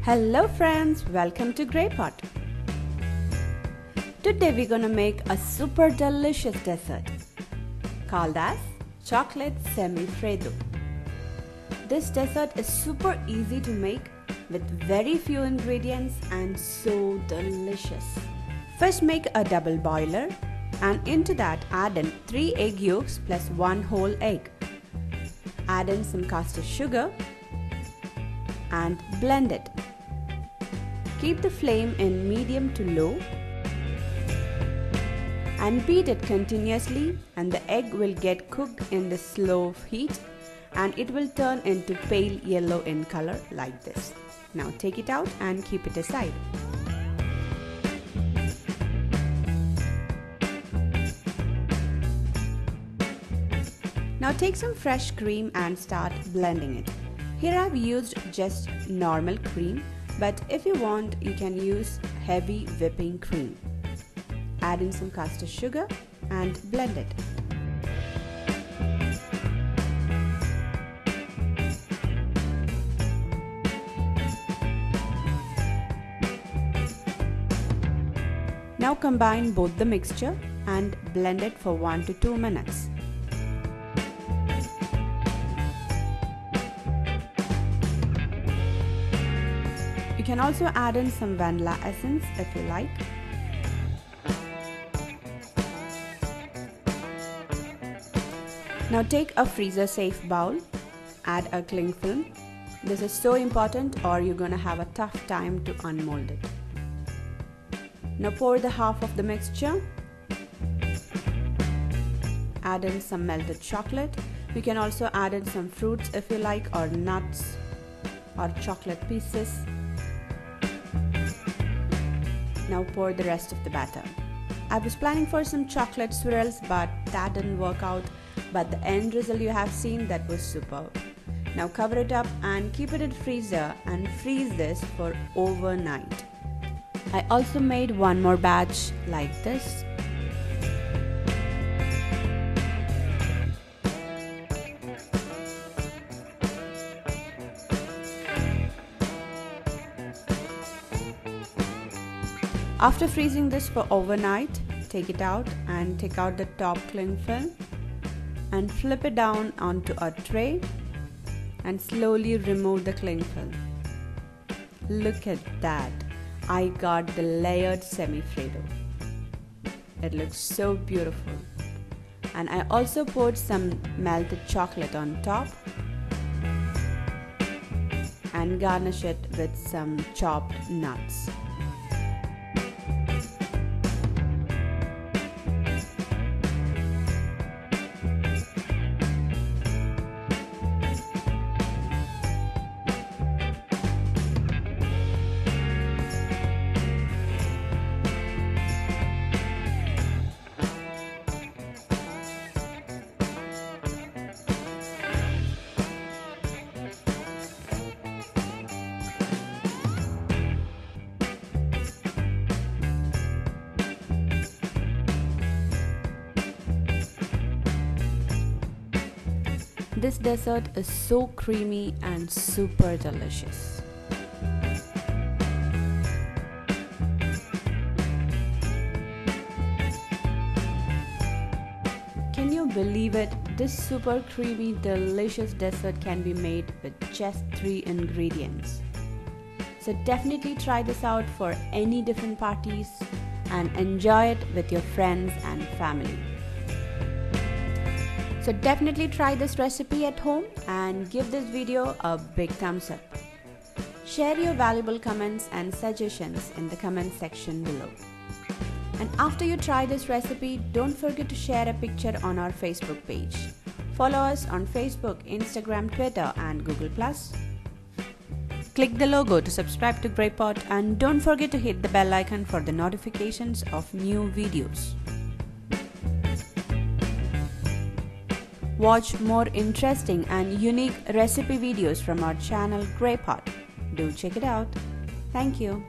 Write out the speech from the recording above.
Hello friends, welcome to Grey Pot. Today we're gonna make a super delicious dessert called as chocolate Semifreddo. This dessert is super easy to make with very few ingredients and so delicious. First make a double boiler and into that add in 3 egg yolks plus 1 whole egg. Add in some caster sugar and blend it. Keep the flame in medium to low and beat it continuously, and the egg will get cooked in the slow heat and it will turn into pale yellow in color like this. Now take it out and keep it aside. Now take some fresh cream and start blending it. Here I've used just normal cream, but if you want you can use heavy whipping cream. Add in some caster sugar and blend it. Now combine both the mixture and blend it for 1 to 2 minutes. You can also add in some vanilla essence if you like. Now take a freezer safe bowl, add a cling film. This is so important or you're gonna have a tough time to unmold it. Now pour the half of the mixture. Add in some melted chocolate. You can also add in some fruits if you like, or nuts or chocolate pieces. Now pour the rest of the batter. I was planning for some chocolate swirls, but that didn't work out. But the end result you have seen, that was superb. Now cover it up and keep it in freezer and freeze this for overnight. I also made one more batch like this. After freezing this for overnight, take it out and take out the top cling film and flip it down onto a tray and slowly remove the cling film. Look at that! I got the layered Semifreddo. It looks so beautiful. And I also poured some melted chocolate on top and garnish it with some chopped nuts. This dessert is so creamy and super delicious. Can you believe it? This super creamy, delicious dessert can be made with just 3 ingredients. So definitely try this out for any different parties and enjoy it with your friends and family. So definitely try this recipe at home and give this video a big thumbs up. Share your valuable comments and suggestions in the comment section below. And after you try this recipe, don't forget to share a picture on our Facebook page. Follow us on Facebook, Instagram, Twitter and Google+. Click the logo to subscribe to Grey Pot and don't forget to hit the bell icon for the notifications of new videos. Watch more interesting and unique recipe videos from our channel Grey Pot. Do check it out. Thank you.